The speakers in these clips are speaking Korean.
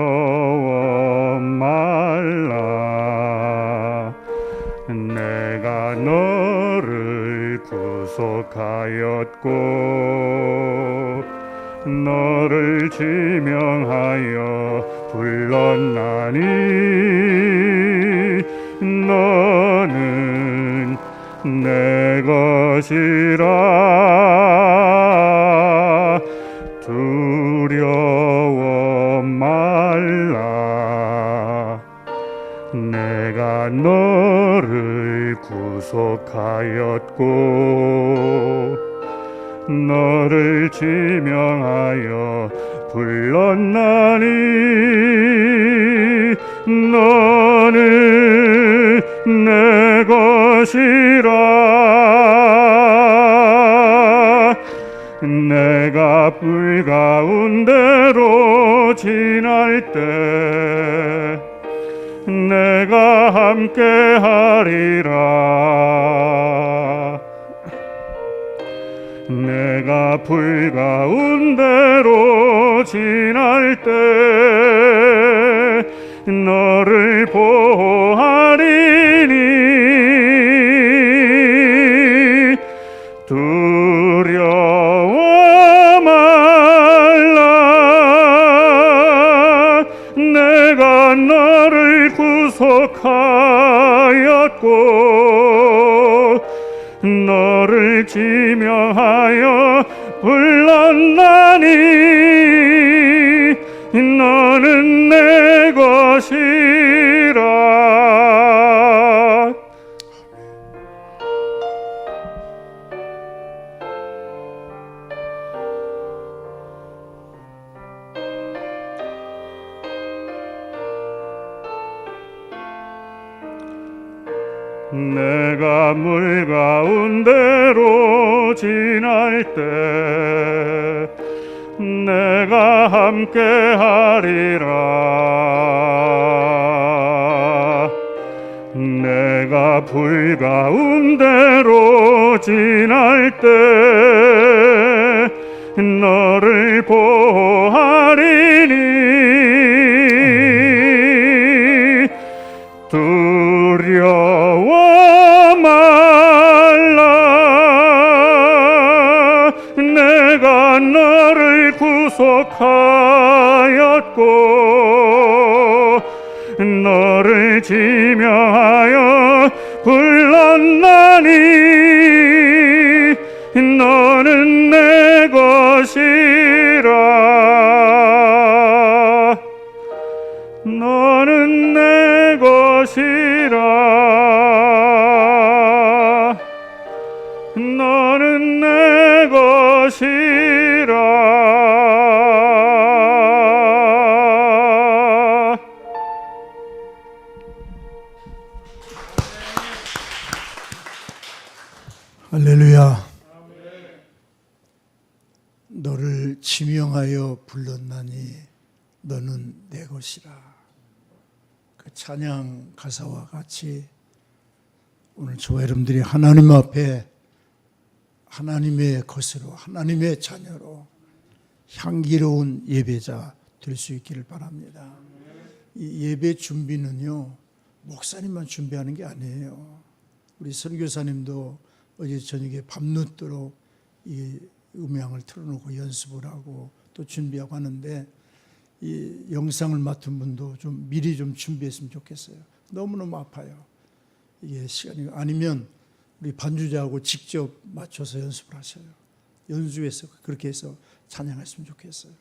두려워 말라. 내가 너를 구속하였고 너를 지명하여 불렀나니 너는 내 것이라. 두려워 말라. 내가 너를 구속하였고 너를 지명하여 불렀나니 너는 내 것이라. 내가 불 가운데로 지날 때 내가 함께 하리라. 내가 불 가운데로 지날 때 너를 보호하리니 두려워 말라. 내가 너를 구속하였고 너를 지명하여 불렀나니 너는 내 것이라. 내가 물 가운데로 지날 때 내가 함께 하리라. 내가 불 가운데로 지날 때 너를 보호하리니 두려워 말라. 내가 너를 구속하였고 너를 지명하여 불렀나니 너는 내 것이라. 너는 내 것이라. 너는 내 것이라. 할렐루야. 너를 지명하여 불렀나니 너는 내 것이라. 그 찬양 가사와 같이 오늘 저와 여러분들이 하나님 앞에 하나님의 것으로 하나님의 자녀로 향기로운 예배자 될 수 있기를 바랍니다. 이 예배 준비는요 목사님만 준비하는 게 아니에요. 우리 선교사님도 어제 저녁에 밤늦도록 이 음향을 틀어놓고 연습을 하고 또 준비하고 하는데 이 영상을 맡은 분도 좀 미리 좀 준비했으면 좋겠어요. 너무너무 아파요. 이게 시간이 아니면 우리 반주자하고 직접 맞춰서 연습을 하셔요. 연주해서 그렇게 해서 찬양했으면 좋겠어요.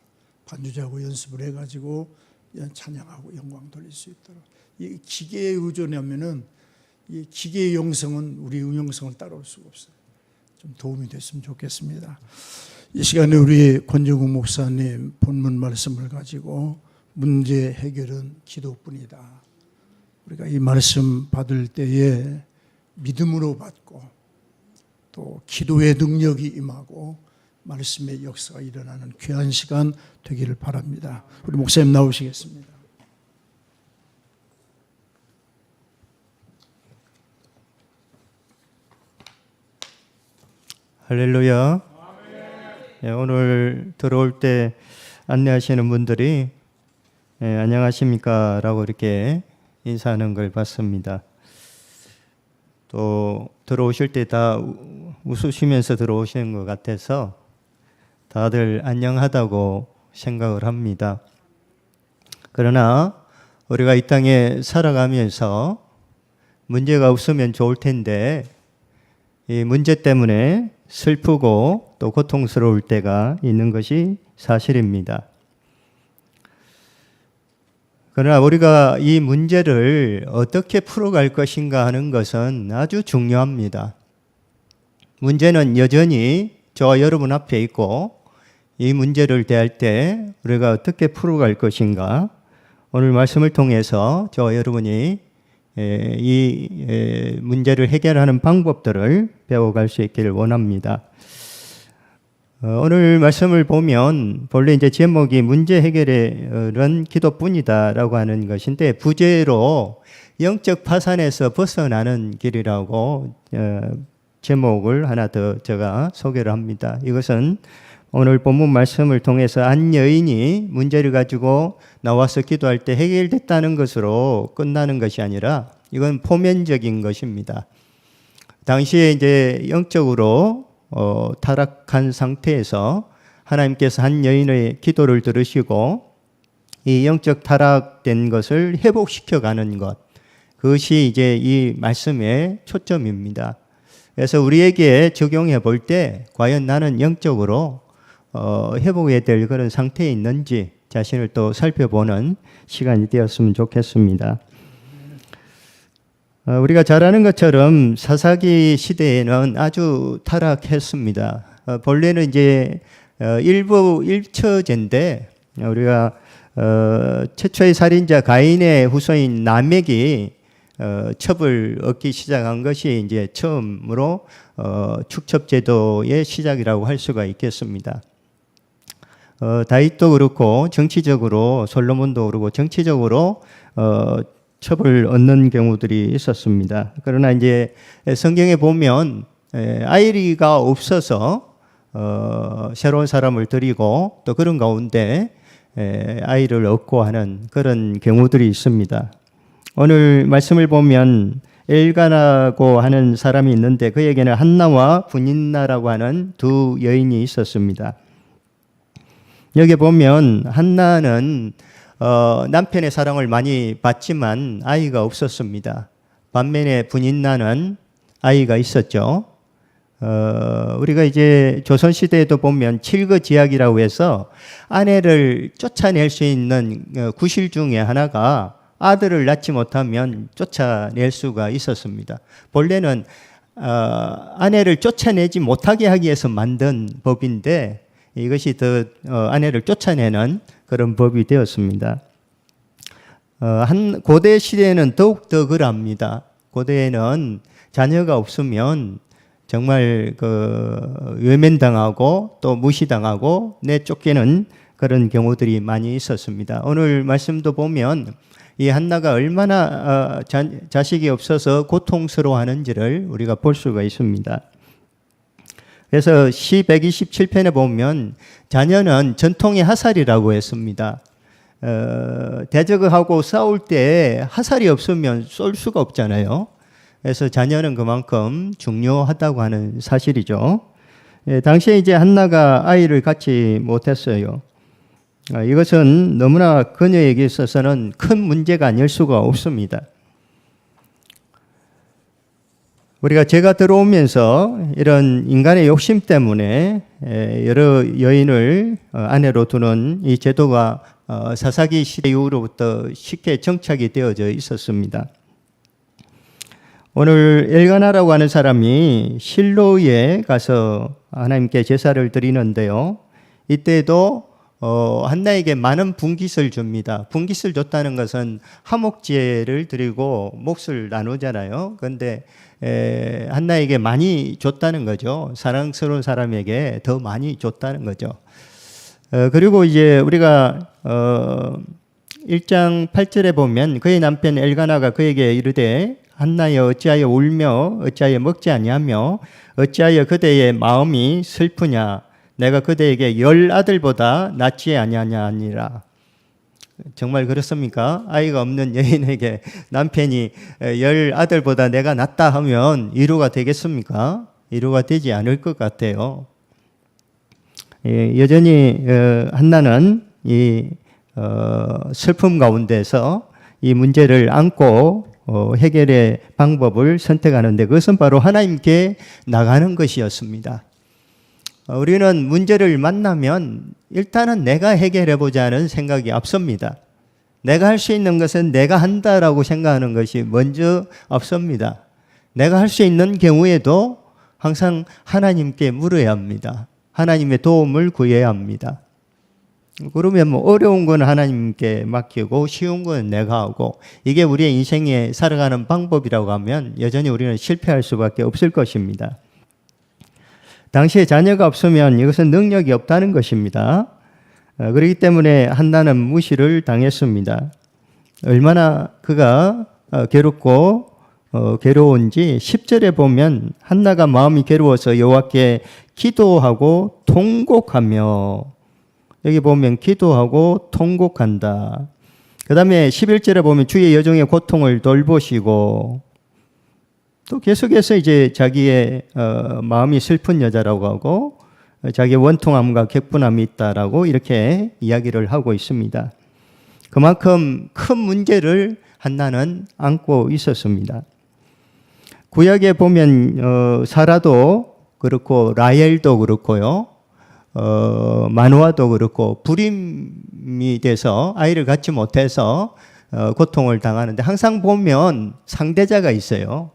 반주자하고 연습을 해가지고 찬양하고 영광 돌릴 수 있도록. 이 기계에 의존하면은 이 기계의 영성은 우리 음영성을 따라올 수가 없어요. 좀 도움이 됐으면 좋겠습니다. 이 시간에 우리 권정국 목사님 본문 말씀을 가지고 문제 해결은 기도뿐이다. 우리가 이 말씀 받을 때에 믿음으로 받고 또 기도의 능력이 임하고 말씀의 역사가 일어나는 귀한 시간 되기를 바랍니다. 우리 목사님 나오시겠습니다. 할렐루야. 예, 오늘 들어올 때 안내하시는 분들이 안녕하십니까 라고 이렇게 인사하는 걸 봤습니다. 또 들어오실 때 다 웃으시면서 들어오시는 것 같아서 다들 안녕하다고 생각을 합니다. 그러나 우리가 이 땅에 살아가면서 문제가 없으면 좋을 텐데 이 문제 때문에 슬프고 또 고통스러울 때가 있는 것이 사실입니다. 그러나 우리가 이 문제를 어떻게 풀어갈 것인가 하는 것은 아주 중요합니다. 문제는 여전히 저와 여러분 앞에 있고 이 문제를 대할 때 우리가 어떻게 풀어갈 것인가 오늘 말씀을 통해서 저와 여러분이 이 문제를 해결하는 방법들을 배워갈 수 있기를 원합니다. 오늘 말씀을 보면 본래 이제 제목이 문제 해결은 기도뿐이다라고 하는 것인데 부제로 영적 파산에서 벗어나는 길이라고 제목을 하나 더 제가 소개를 합니다. 이것은 오늘 본문 말씀을 통해서 한 여인이 문제를 가지고 나와서 기도할 때 해결됐다는 것으로 끝나는 것이 아니라 이건 포면적인 것입니다. 당시에 이제 영적으로 타락한 상태에서 하나님께서 한 여인의 기도를 들으시고 이 영적 타락된 것을 회복시켜가는 것, 그것이 이제 이 말씀의 초점입니다. 그래서 우리에게 적용해 볼 때 과연 나는 영적으로 회복해야 될 그런 상태에 있는지 자신을 또 살펴보는 시간이 되었으면 좋겠습니다. 우리가 잘 아는 것처럼 사사기 시대에는 아주 타락했습니다. 본래는 이제 일부 일처제인데 우리가 최초의 살인자 가인의 후손인 라멕이 첩을 얻기 시작한 것이 이제 처음으로 축첩제도의 시작이라고 할 수가 있겠습니다. 다윗도 그렇고 정치적으로 솔로몬도 그렇고 정치적으로 첩을 얻는 경우들이 있었습니다. 그러나 이제 성경에 보면 아이가 없어서 새로운 사람을 들이고 또 그런 가운데 아이를 얻고 하는 그런 경우들이 있습니다. 오늘 말씀을 보면 엘가나고 하는 사람이 있는데 그에게는 한나와 분인나라고 하는 두 여인이 있었습니다. 여기 보면 한나는 남편의 사랑을 많이 받지만 아이가 없었습니다. 반면에 분인나는 아이가 있었죠. 우리가 이제 조선시대에도 보면 칠거지약이라고 해서 아내를 쫓아낼 수 있는 구실 중에 하나가 아들을 낳지 못하면 쫓아낼 수가 있었습니다. 본래는 아내를 쫓아내지 못하게 하기 위해서 만든 법인데 이것이 더 아내를 쫓아내는 그런 법이 되었습니다. 고대 시대에는 더욱 더 그럽니다. 고대에는 자녀가 없으면 정말 외면당하고 또 무시당하고 내쫓기는 그런 경우들이 많이 있었습니다. 오늘 말씀도 보면 이 한나가 얼마나 자식이 없어서 고통스러워하는지를 우리가 볼 수가 있습니다. 그래서 시 127편에 보면 자녀는 전통의 하살이라고 했습니다. 대적하고 싸울 때 하살이 없으면 쏠 수가 없잖아요. 그래서 자녀는 그만큼 중요하다고 하는 사실이죠. 당시에 이제 한나가 아이를 갖지 못했어요. 이것은 너무나 그녀에게 있어서는 큰 문제가 아닐 수가 없습니다. 우리가 제가 들어오면서 이런 인간의 욕심 때문에 여러 여인을 아내로 두는 이 제도가 사사기 시대 이후로부터 쉽게 정착이 되어져 있었습니다. 오늘 엘가나라고 하는 사람이 실로에 가서 하나님께 제사를 드리는데요. 이때도 한나에게 많은 분깃을 줍니다. 분깃을 줬다는 것은 화목제를 드리고 몫을 나누잖아요. 그런데 한나에게 많이 줬다는 거죠. 사랑스러운 사람에게 더 많이 줬다는 거죠. 그리고 이제 우리가 1장 8절에 보면 그의 남편 엘가나가 그에게 이르되 한나여 어찌하여 울며 어찌하여 먹지 아니하며 어찌하여 그대의 마음이 슬프냐 내가 그대에게 10 아들보다 낫지 아니하냐 하니라. 정말 그렇습니까? 아이가 없는 여인에게 남편이 10 아들보다 내가 낫다 하면 위로가 되겠습니까? 위로가 되지 않을 것 같아요. 여전히 한나는 이 슬픔 가운데서 이 문제를 안고 해결의 방법을 선택하는데 그것은 바로 하나님께 나가는 것이었습니다. 우리는 문제를 만나면 일단은 내가 해결해 보자는 생각이 앞섭니다. 내가 할 수 있는 것은 내가 한다라고 생각하는 것이 먼저 앞섭니다. 내가 할 수 있는 경우에도 항상 하나님께 물어야 합니다. 하나님의 도움을 구해야 합니다. 그러면 뭐 어려운 건 하나님께 맡기고 쉬운 건 내가 하고 이게 우리의 인생에 살아가는 방법이라고 하면 여전히 우리는 실패할 수밖에 없을 것입니다. 당시에 자녀가 없으면 이것은 능력이 없다는 것입니다. 그렇기 때문에 한나는 무시를 당했습니다. 얼마나 그가 괴롭고 괴로운지 10절에 보면 한나가 마음이 괴로워서 여호와께 기도하고 통곡하며 여기 보면 기도하고 통곡한다. 그 다음에 11절에 보면 주의 여종의 고통을 돌보시고 또 계속해서 이제 자기의 마음이 슬픈 여자라고 하고 자기의 원통함과 격분함이 있다라고 이렇게 이야기를 하고 있습니다. 그만큼 큰 문제를 한나는 안고 있었습니다. 구약에 보면 사라도 그렇고 라헬도 그렇고요. 마누아도 그렇고 불임이 돼서 아이를 갖지 못해서 고통을 당하는데 항상 보면 상대자가 있어요.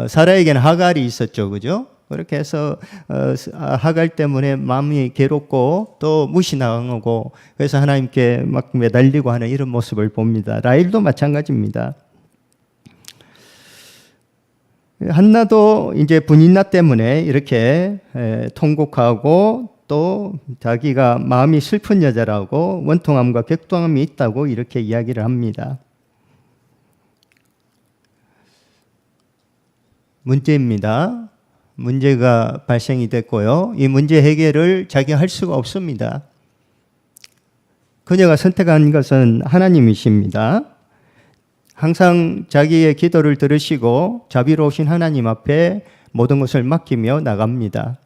사라에게는 하갈이 있었죠, 그죠? 그렇게 해서 하갈 때문에 마음이 괴롭고 또 무시당하고 그래서 하나님께 막 매달리고 하는 이런 모습을 봅니다. 라헬도 마찬가지입니다. 한나도 이제 분인나 때문에 이렇게 통곡하고 또 자기가 마음이 슬픈 여자라고 원통함과 격동함이 있다고 이렇게 이야기를 합니다. 문제입니다. 문제가 발생이 됐고요. 이 문제 해결을 자기가 할 수가 없습니다. 그녀가 선택한 것은 하나님이십니다. 항상 자기의 기도를 들으시고 자비로우신 하나님 앞에 모든 것을 맡기며 나갑니다.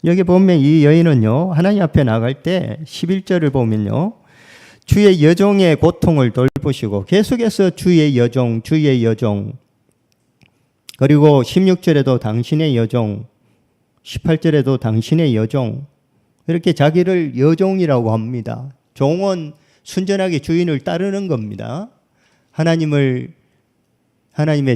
여기 보면 이 여인은요, 하나님 앞에 나갈 때 11절을 보면요, 주의 여종의 고통을 돌보시고 계속해서 주의 여종, 주의 여종, 그리고 16절에도 당신의 여종, 18절에도 당신의 여종, 이렇게 자기를 여종이라고 합니다. 종은 순전하게 주인을 따르는 겁니다. 하나님의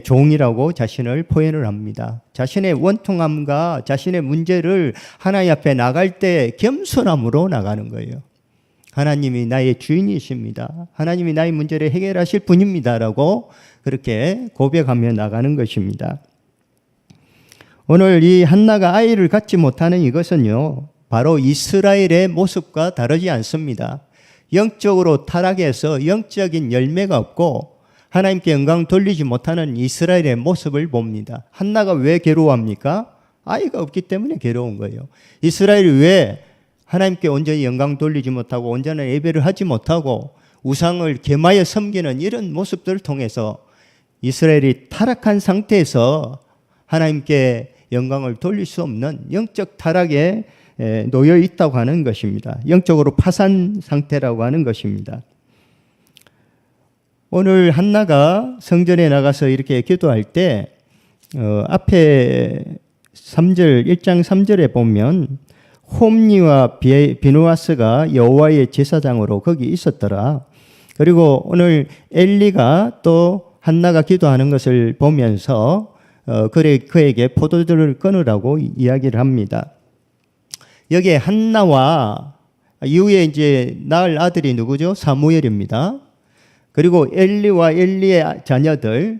종이라고 자신을 표현을 합니다. 자신의 원통함과 자신의 문제를 하나님 앞에 나갈 때 겸손함으로 나가는 거예요. 하나님이 나의 주인이십니다. 하나님이 나의 문제를 해결하실 분입니다라고 그렇게 고백하며 나가는 것입니다. 오늘 이 한나가 아이를 갖지 못하는 이것은요, 바로 이스라엘의 모습과 다르지 않습니다. 영적으로 타락해서 영적인 열매가 없고 하나님께 영광 돌리지 못하는 이스라엘의 모습을 봅니다. 한나가 왜 괴로워합니까? 아이가 없기 때문에 괴로운 거예요. 이스라엘이 왜 하나님께 온전히 영광 돌리지 못하고 온전한 예배를 하지 못하고 우상을 겸하여 섬기는 이런 모습들을 통해서 이스라엘이 타락한 상태에서 하나님께 영광을 돌릴 수 없는 영적 타락에 놓여 있다고 하는 것입니다. 영적으로 파산 상태라고 하는 것입니다. 오늘 한나가 성전에 나가서 이렇게 기도할 때 앞에 3절 1장 3절에 보면 홈니와 비누아스가 여호와의 제사장으로 거기 있었더라. 그리고 오늘 엘리가 또 한나가 기도하는 것을 보면서 그에게 포도주를 끊으라고 이야기를 합니다. 여기에 한나와 이후에 이제 낳을 아들이 누구죠? 사무엘입니다. 그리고 엘리와 엘리의 자녀들,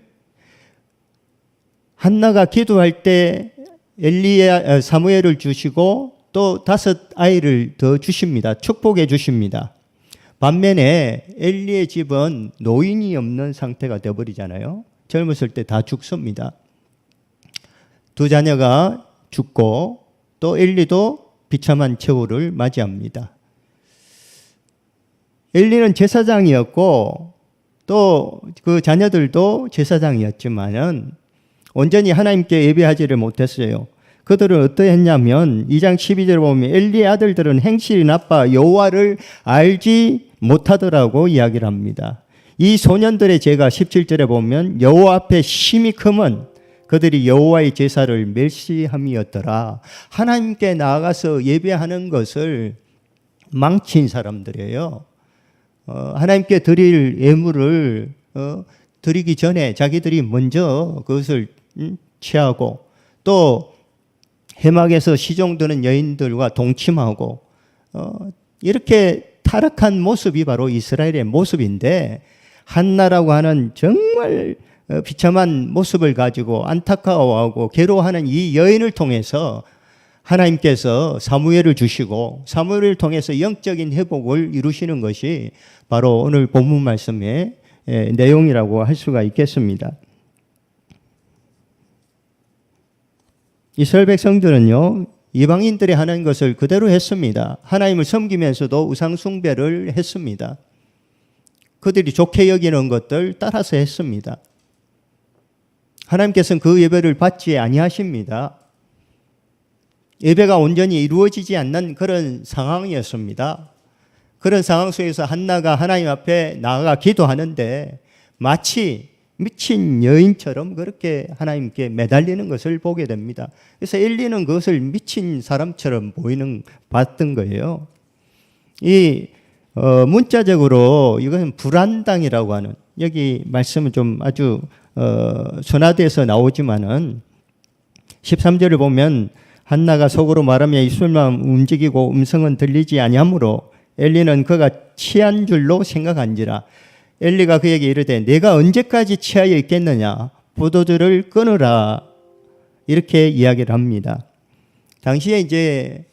한나가 기도할 때 사무엘을 주시고 또 5 아이를 더 주십니다. 축복해 주십니다. 반면에 엘리의 집은 노인이 없는 상태가 되어버리잖아요. 젊었을 때 다 죽습니다. 2 자녀가 죽고 또 엘리도 비참한 최후를 맞이합니다. 엘리는 제사장이었고 또 그 자녀들도 제사장이었지만은 온전히 하나님께 예배하지를 못했어요. 그들은 어떠했냐면 2장 12절에 보면 엘리의 아들들은 행실이 나빠 여호와를 알지 못하더라고 이야기를 합니다. 이 소년들의 죄가 17절에 보면 여호와 앞에 심히 크면 그들이 여호와의 제사를 멸시함이었더라. 하나님께 나아가서 예배하는 것을 망친 사람들이에요. 하나님께 드릴 예물을 드리기 전에 자기들이 먼저 그것을 취하고 또 해막에서 시종드는 여인들과 동침하고 이렇게 타락한 모습이 바로 이스라엘의 모습인데 한나라고 하는 정말 비참한 모습을 가지고 안타까워하고 괴로워하는 이 여인을 통해서 하나님께서 사무엘을 주시고 사무엘을 통해서 영적인 회복을 이루시는 것이 바로 오늘 본문 말씀의 내용이라고 할 수가 있겠습니다. 이스라엘 백성들은요, 이방인들이 하는 것을 그대로 했습니다. 하나님을 섬기면서도 우상 숭배를 했습니다. 그들이 좋게 여기는 것들 따라서 했습니다. 하나님께서는 그 예배를 받지 아니하십니다. 예배가 온전히 이루어지지 않는 그런 상황이었습니다. 그런 상황 속에서 한나가 하나님 앞에 나아가 기도하는데 마치 미친 여인처럼 그렇게 하나님께 매달리는 것을 보게 됩니다. 그래서 엘리는 그것을 미친 사람처럼 봤던 거예요. 이 문자적으로 이것은 불안당이라고 하는, 여기 말씀은 좀 아주 순화돼서 나오지만은 13절을 보면 한나가 속으로 말하며 입술만 움직이고 음성은 들리지 아니하므로 엘리는 그가 취한 줄로 생각한지라. 엘리가 그에게 이르되 내가 언제까지 취하여 있겠느냐, 포도주를 끊으라, 이렇게 이야기를 합니다. 당시에 이제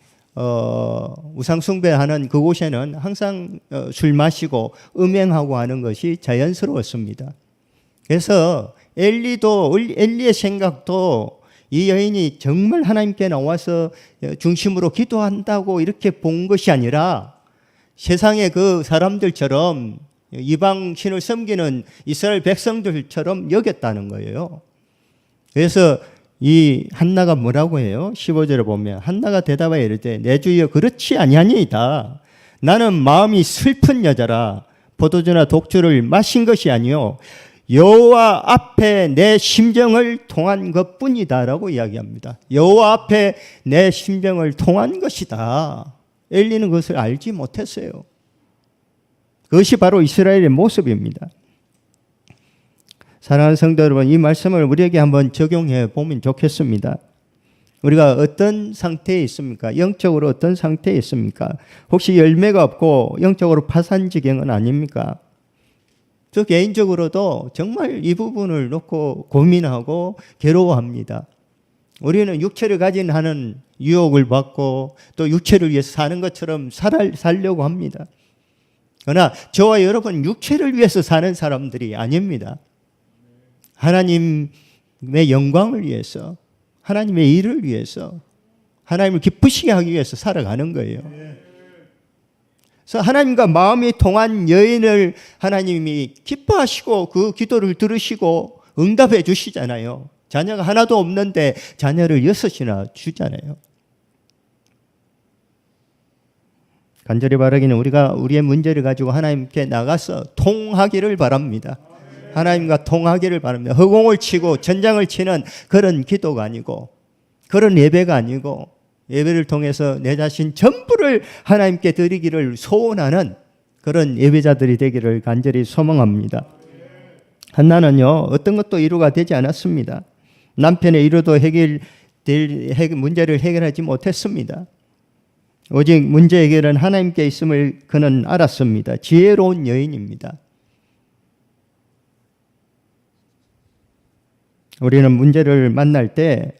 우상 숭배하는 그곳에는 항상 술 마시고 음행하고 하는 것이 자연스러웠습니다. 그래서 엘리의 생각도 이 여인이 정말 하나님께 나와서 중심으로 기도한다고 이렇게 본 것이 아니라 세상의 그 사람들처럼 이방 신을 섬기는 이스라엘 백성들처럼 여겼다는 거예요. 그래서 이 한나가 뭐라고 해요? 15절에 보면 한나가 대답하여 이르되 내 주여 그렇지 아니하니이다. 나는 마음이 슬픈 여자라. 포도주나 독주를 마신 것이 아니요 여호와 앞에 내 심정을 통한 것뿐이다라고 이야기합니다. 여호와 앞에 내 심정을 통한 것이다. 엘리는 그것을 알지 못했어요. 그것이 바로 이스라엘의 모습입니다. 사랑하는 성도 여러분, 이 말씀을 우리에게 한번 적용해 보면 좋겠습니다. 우리가 어떤 상태에 있습니까? 영적으로 어떤 상태에 있습니까? 혹시 열매가 없고 영적으로 파산지경은 아닙니까? 저 개인적으로도 정말 이 부분을 놓고 고민하고 괴로워합니다. 우리는 육체를 가진 하는 유혹을 받고 또 육체를 위해서 사는 것처럼 살려고 합니다. 그러나 저와 여러분 육체를 위해서 사는 사람들이 아닙니다. 하나님의 영광을 위해서, 하나님의 일을 위해서, 하나님을 기쁘시게 하기 위해서 살아가는 거예요. 그래서 하나님과 마음이 통한 여인을 하나님이 기뻐하시고 그 기도를 들으시고 응답해 주시잖아요. 자녀가 하나도 없는데 자녀를 6이나 주잖아요. 간절히 바라기는 우리가 우리의 문제를 가지고 하나님께 나가서 통하기를 바랍니다. 하나님과 통하기를 바랍니다. 허공을 치고 전장을 치는 그런 기도가 아니고 그런 예배가 아니고 예배를 통해서 내 자신 전부를 하나님께 드리기를 소원하는 그런 예배자들이 되기를 간절히 소망합니다. 한나는요 어떤 것도 이루가 되지 않았습니다. 남편의 이루도 문제를 해결하지 못했습니다. 오직 문제 해결은 하나님께 있음을 그는 알았습니다. 지혜로운 여인입니다. 우리는 문제를 만날 때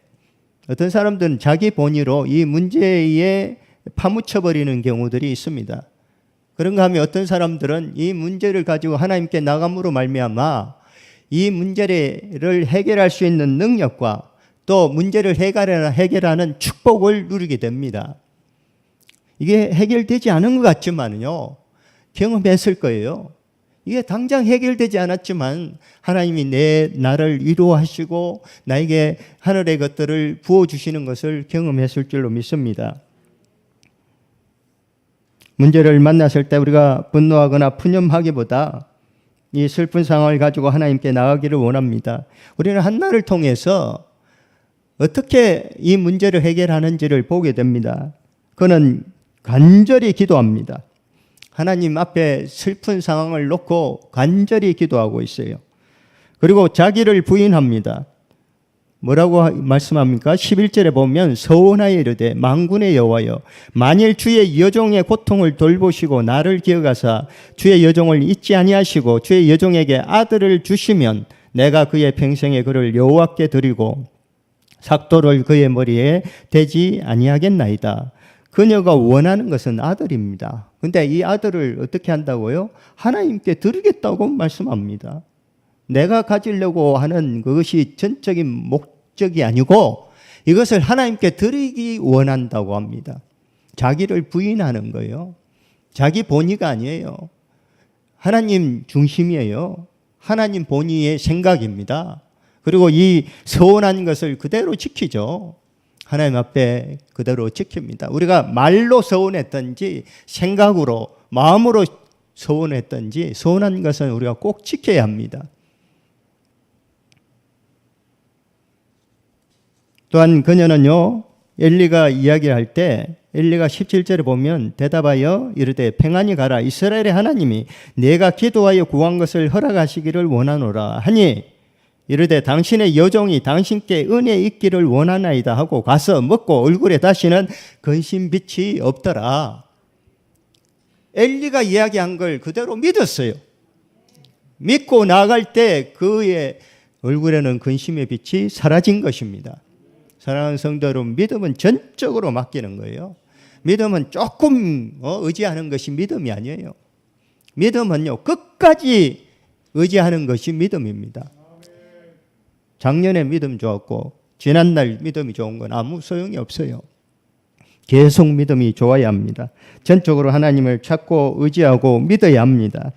어떤 사람들은 자기 본의로 이 문제에 파묻혀버리는 경우들이 있습니다. 그런가 하면 어떤 사람들은 이 문제를 가지고 하나님께 나감으로 말미암아 이 문제를 해결할 수 있는 능력과 또 문제를 해결하는 축복을 누리게 됩니다. 이게 해결되지 않은 것 같지만요, 경험했을 거예요. 이게 당장 해결되지 않았지만 하나님이 나를 위로하시고 나에게 하늘의 것들을 부어주시는 것을 경험했을 줄로 믿습니다. 문제를 만났을 때 우리가 분노하거나 푸념하기보다 이 슬픈 상황을 가지고 하나님께 나가기를 원합니다. 우리는 한나를 통해서 어떻게 이 문제를 해결하는지를 보게 됩니다. 그는 간절히 기도합니다. 하나님 앞에 슬픈 상황을 놓고 간절히 기도하고 있어요. 그리고 자기를 부인합니다. 뭐라고 말씀합니까? 11절에 보면 서원하여 이르되 만군의 여호와여 만일 주의 여종의 고통을 돌보시고 나를 기억하사 주의 여종을 잊지 아니하시고 주의 여종에게 아들을 주시면 내가 그의 평생에 그를 여호와께 드리고 삭도를 그의 머리에 대지 아니하겠나이다. 그녀가 원하는 것은 아들입니다. 근데 이 아들을 어떻게 한다고요? 하나님께 드리겠다고 말씀합니다. 내가 가지려고 하는 그것이 전적인 목적이 아니고 이것을 하나님께 드리기 원한다고 합니다. 자기를 부인하는 거예요. 자기 본의가 아니에요. 하나님 중심이에요. 하나님 본의의 생각입니다. 그리고 이 서원한 것을 그대로 지키죠. 하나님 앞에 그대로 지킵니다. 우리가 말로 서원했든지 생각으로 마음으로 서원했든지 서원한 것은 우리가 꼭 지켜야 합니다. 또한 그녀는요, 엘리가 이야기할 때 엘리가 17절에 보면 대답하여 이르되 평안히 가라. 이스라엘의 하나님이 내가 기도하여 구한 것을 허락하시기를 원하노라 하니 이르되 당신의 여종이 당신께 은혜 있기를 원하나이다 하고 가서 먹고 얼굴에 다시는 근심빛이 없더라. 엘리가 이야기한 걸 그대로 믿었어요. 믿고 나갈 때 그의 얼굴에는 근심의 빛이 사라진 것입니다. 사랑하는 성도 여러분, 믿음은 전적으로 맡기는 거예요. 믿음은 조금 의지하는 것이 믿음이 아니에요. 믿음은요, 끝까지 의지하는 것이 믿음입니다. 작년에 믿음 좋았고 지난날 믿음이 좋은 건 아무 소용이 없어요. 계속 믿음이 좋아야 합니다. 전적으로 하나님을 찾고 의지하고 믿어야 합니다.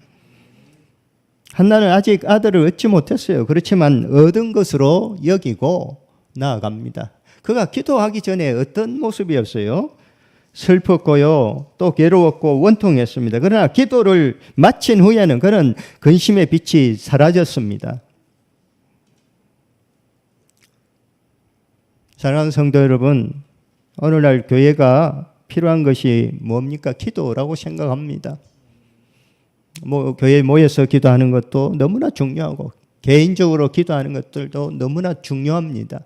한나는 아직 아들을 얻지 못했어요. 그렇지만 얻은 것으로 여기고 나아갑니다. 그가 기도하기 전에 어떤 모습이었어요? 슬펐고요, 또 괴로웠고 원통했습니다. 그러나 기도를 마친 후에는 그는 근심의 빛이 사라졌습니다. 사랑하는 성도 여러분, 오늘날 교회가 필요한 것이 뭡니까? 기도라고 생각합니다. 교회에 모여서 기도하는 것도 너무나 중요하고 개인적으로 기도하는 것들도 너무나 중요합니다.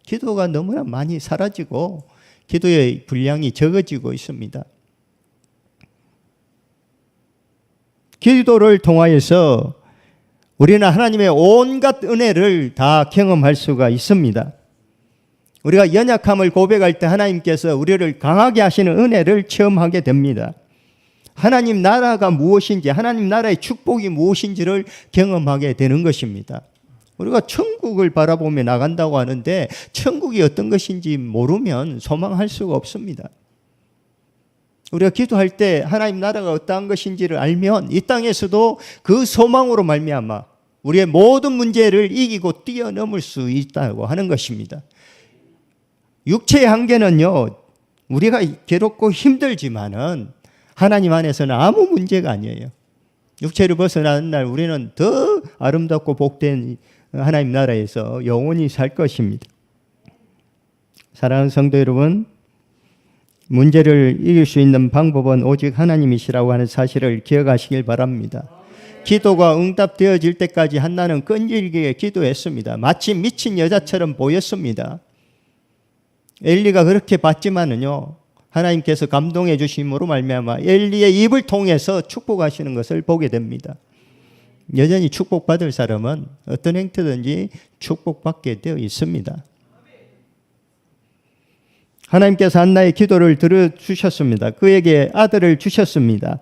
기도가 너무나 많이 사라지고 기도의 분량이 적어지고 있습니다. 기도를 통하여서 우리는 하나님의 온갖 은혜를 다 경험할 수가 있습니다. 우리가 연약함을 고백할 때 하나님께서 우리를 강하게 하시는 은혜를 체험하게 됩니다. 하나님 나라가 무엇인지, 하나님 나라의 축복이 무엇인지를 경험하게 되는 것입니다. 우리가 천국을 바라보며 나간다고 하는데 천국이 어떤 것인지 모르면 소망할 수가 없습니다. 우리가 기도할 때 하나님 나라가 어떠한 것인지를 알면 이 땅에서도 그 소망으로 말미암아 우리의 모든 문제를 이기고 뛰어넘을 수 있다고 하는 것입니다. 육체의 한계는요, 우리가 괴롭고 힘들지만은 하나님 안에서는 아무 문제가 아니에요. 육체를 벗어나는 날 우리는 더 아름답고 복된 하나님 나라에서 영원히 살 것입니다. 사랑하는 성도 여러분, 문제를 이길 수 있는 방법은 오직 하나님이시라고 하는 사실을 기억하시길 바랍니다. 기도가 응답되어질 때까지 한나는 끈질기게 기도했습니다. 마치 미친 여자처럼 보였습니다. 엘리가 그렇게 봤지만은요, 하나님께서 감동해 주심으로 말미암아 엘리의 입을 통해서 축복하시는 것을 보게 됩니다. 여전히 축복받을 사람은 어떤 행태든지 축복받게 되어 있습니다. 하나님께서 한나의 기도를 들어주셨습니다. 그에게 아들을 주셨습니다.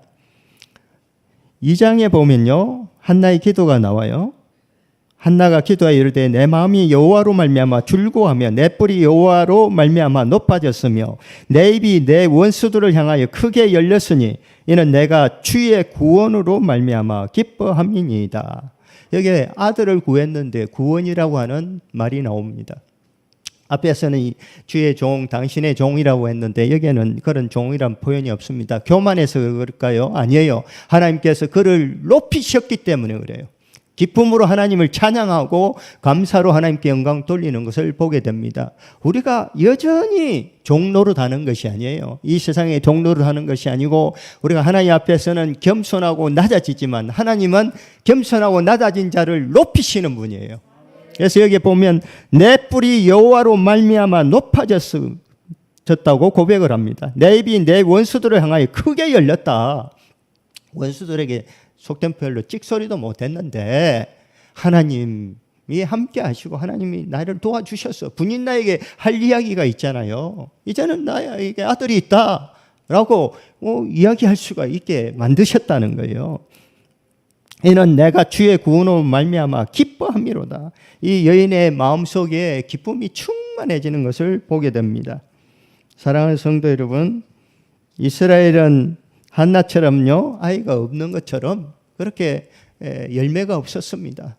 2장에 보면요, 한나의 기도가 나와요. 한나가 기도하여 이르되 내 마음이 여호와로 말미암아 줄고하며 내 뿔이 여호와로 말미암아 높아졌으며 내 입이 내 원수들을 향하여 크게 열렸으니 이는 내가 주의 구원으로 말미암아 기뻐함이니이다. 여기에 아들을 구했는데 구원이라고 하는 말이 나옵니다. 앞에서는 이 주의 종, 당신의 종이라고 했는데 여기에는 그런 종이란 표현이 없습니다. 교만해서 그럴까요? 아니에요. 하나님께서 그를 높이셨기 때문에 그래요. 기쁨으로 하나님을 찬양하고 감사로 하나님께 영광 돌리는 것을 보게 됩니다. 우리가 여전히 종노릇하는 것이 아니에요. 이 세상에 종노릇하는 것이 아니고 우리가 하나님 앞에서는 겸손하고 낮아지지만 하나님은 겸손하고 낮아진 자를 높이시는 분이에요. 그래서 여기 보면 내 뿔이 여호와로 말미암아 높아졌다고 고백을 합니다. 내 입이 내 원수들을 향하여 크게 열렸다. 원수들에게 속된 표현로 찍소리도 못했는데 하나님이 함께 하시고 하나님이 나를 도와주셨어. 군인 나에게 할 이야기가 있잖아요. 이제는 나에게 아들이 있다 라고 이야기할 수가 있게 만드셨다는 거예요. 이는 내가 주의 구원으로 말미암아 기뻐함이로다. 이 여인의 마음속에 기쁨이 충만해지는 것을 보게 됩니다. 사랑하는 성도 여러분, 이스라엘은 한나처럼요, 아이가 없는 것처럼 그렇게 열매가 없었습니다.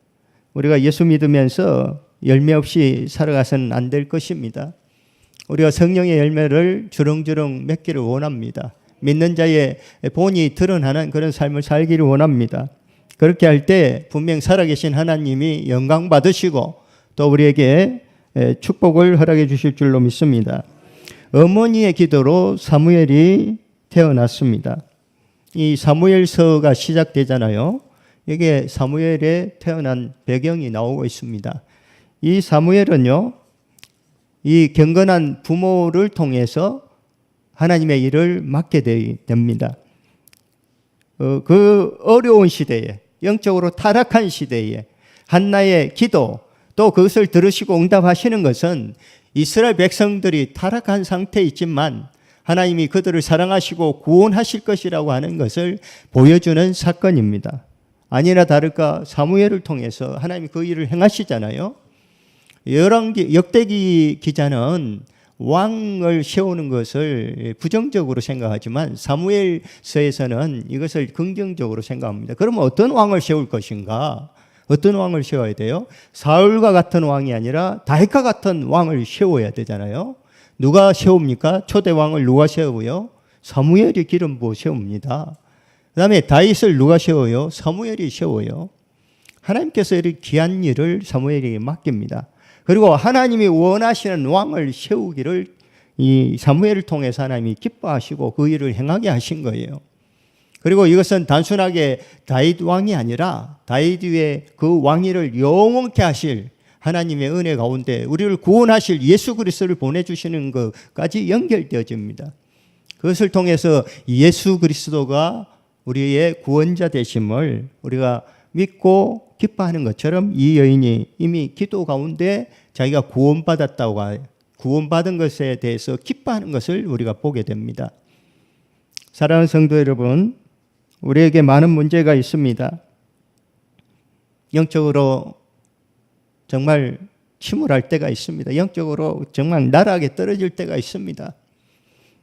우리가 예수 믿으면서 열매 없이 살아가서는 안 될 것입니다. 우리가 성령의 열매를 주렁주렁 맺기를 원합니다. 믿는 자의 본이 드러나는 그런 삶을 살기를 원합니다. 그렇게 할 때 분명 살아계신 하나님이 영광 받으시고 또 우리에게 축복을 허락해 주실 줄로 믿습니다. 어머니의 기도로 사무엘이 태어났습니다. 이 사무엘서가 시작되잖아요. 여기에 사무엘의 태어난 배경이 나오고 있습니다. 이 사무엘은요, 이 경건한 부모를 통해서 하나님의 일을 맡게 됩니다. 그 어려운 시대에, 영적으로 타락한 시대에 한나의 기도, 또 그것을 들으시고 응답하시는 것은 이스라엘 백성들이 타락한 상태에 있지만 하나님이 그들을 사랑하시고 구원하실 것이라고 하는 것을 보여주는 사건입니다. 아니나 다를까 사무엘을 통해서 하나님이 그 일을 행하시잖아요. 역대기 기자는 왕을 세우는 것을 부정적으로 생각하지만 사무엘서에서는 이것을 긍정적으로 생각합니다. 그러면 어떤 왕을 세울 것인가? 어떤 왕을 세워야 돼요? 사울과 같은 왕이 아니라 다윗과 같은 왕을 세워야 되잖아요. 누가 세웁니까? 초대 왕을 누가 세우고요? 사무엘이 기름 부어 세웁니다. 그 다음에 다윗을 누가 세워요? 사무엘이 세워요. 하나님께서 이렇게 귀한 일을 사무엘에게 맡깁니다. 그리고 하나님이 원하시는 왕을 세우기를 이 사무엘을 통해서 하나님이 기뻐하시고 그 일을 행하게 하신 거예요. 그리고 이것은 단순하게 다윗 왕이 아니라 다윗 위에 그 왕위를 영원케 하실 하나님의 은혜 가운데 우리를 구원하실 예수 그리스도를 보내주시는 것까지 연결되어집니다. 그것을 통해서 예수 그리스도가 우리의 구원자 되심을 우리가 믿고 기뻐하는 것처럼 이 여인이 이미 기도 가운데 자기가 구원받은 것에 대해서 기뻐하는 것을 우리가 보게 됩니다. 사랑하는 성도 여러분, 우리에게 많은 문제가 있습니다. 영적으로 정말 침울할 때가 있습니다. 영적으로 정말 나락에 떨어질 때가 있습니다.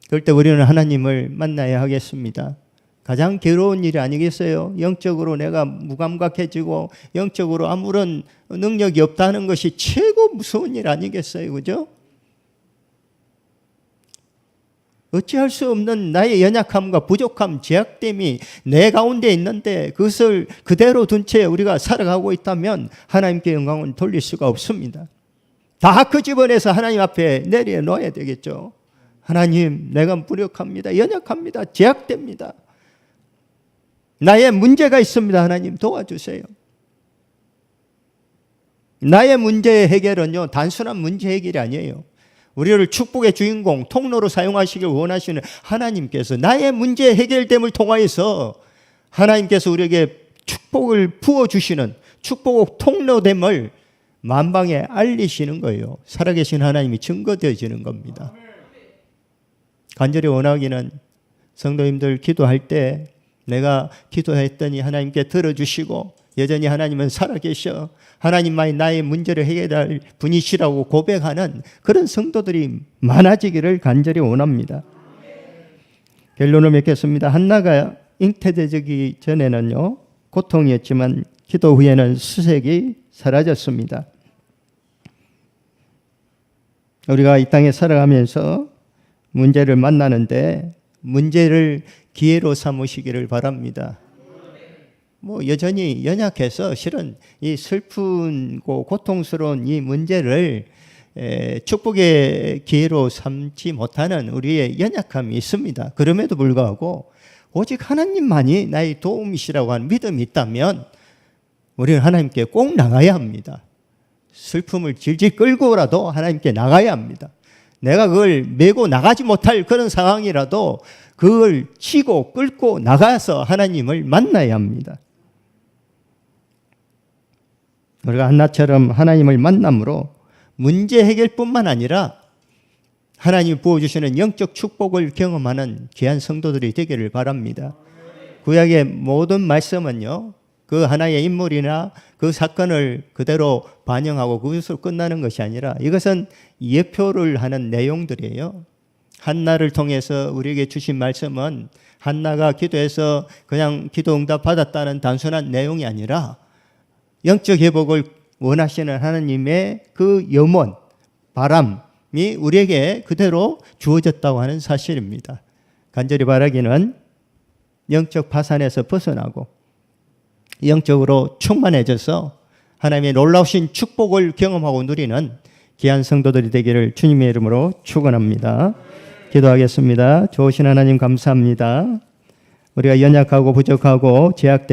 그럴 때 우리는 하나님을 만나야 하겠습니다. 가장 괴로운 일이 아니겠어요? 영적으로 내가 무감각해지고 영적으로 아무런 능력이 없다는 것이 최고 무서운 일 아니겠어요? 그죠? 어찌할 수 없는 나의 연약함과 부족함, 제약됨이 내 가운데 있는데 그것을 그대로 둔 채 우리가 살아가고 있다면 하나님께 영광을 돌릴 수가 없습니다. 다 끄집어내서 하나님 앞에 내려놓아야 되겠죠. 하나님, 내가 무력합니다. 연약합니다. 제약됩니다. 나의 문제가 있습니다. 하나님 도와주세요. 나의 문제의 해결은요, 단순한 문제 해결이 아니에요. 우리를 축복의 주인공, 통로로 사용하시길 원하시는 하나님께서 나의 문제 해결됨을 통하여서 하나님께서 우리에게 축복을 부어주시는 축복 통로됨을 만방에 알리시는 거예요. 살아계신 하나님이 증거되어지는 겁니다. 간절히 원하기는 성도님들 기도할 때 내가 기도했더니 하나님께 들어주시고 여전히 하나님은 살아계셔, 하나님만이 나의 문제를 해결할 분이시라고 고백하는 그런 성도들이 많아지기를 간절히 원합니다. 결론을 맺겠습니다. 한나가 잉태되기 전에는요 고통이었지만 기도 후에는 수색이 사라졌습니다. 우리가 이 땅에 살아가면서 문제를 만나는데 문제를 기회로 삼으시기를 바랍니다. 여전히 연약해서 실은 이 슬프고 고통스러운 이 문제를 축복의 기회로 삼지 못하는 우리의 연약함이 있습니다. 그럼에도 불구하고 오직 하나님만이 나의 도움이시라고 하는 믿음이 있다면 우리는 하나님께 꼭 나가야 합니다. 슬픔을 질질 끌고라도 하나님께 나가야 합니다. 내가 그걸 메고 나가지 못할 그런 상황이라도 그걸 치고 끌고 나가서 하나님을 만나야 합니다. 우리가 한나처럼 하나님을 만남으로 문제 해결뿐만 아니라 하나님이 부어주시는 영적 축복을 경험하는 귀한 성도들이 되기를 바랍니다. 구약의 모든 말씀은요 그 하나의 인물이나 그 사건을 그대로 반영하고 그것으로 끝나는 것이 아니라 이것은 예표를 하는 내용들이에요. 한나를 통해서 우리에게 주신 말씀은 한나가 기도해서 그냥 기도 응답 받았다는 단순한 내용이 아니라 영적 회복을 원하시는 하나님의 그 염원, 바람이 우리에게 그대로 주어졌다고 하는 사실입니다. 간절히 바라기는 영적 파산에서 벗어나고 영적으로 충만해져서 하나님의 놀라우신 축복을 경험하고 누리는 귀한 성도들이 되기를 주님의 이름으로 축원합니다. 기도하겠습니다. 좋으신 하나님 감사합니다. 우리가 연약하고 부족하고 제약됩니다.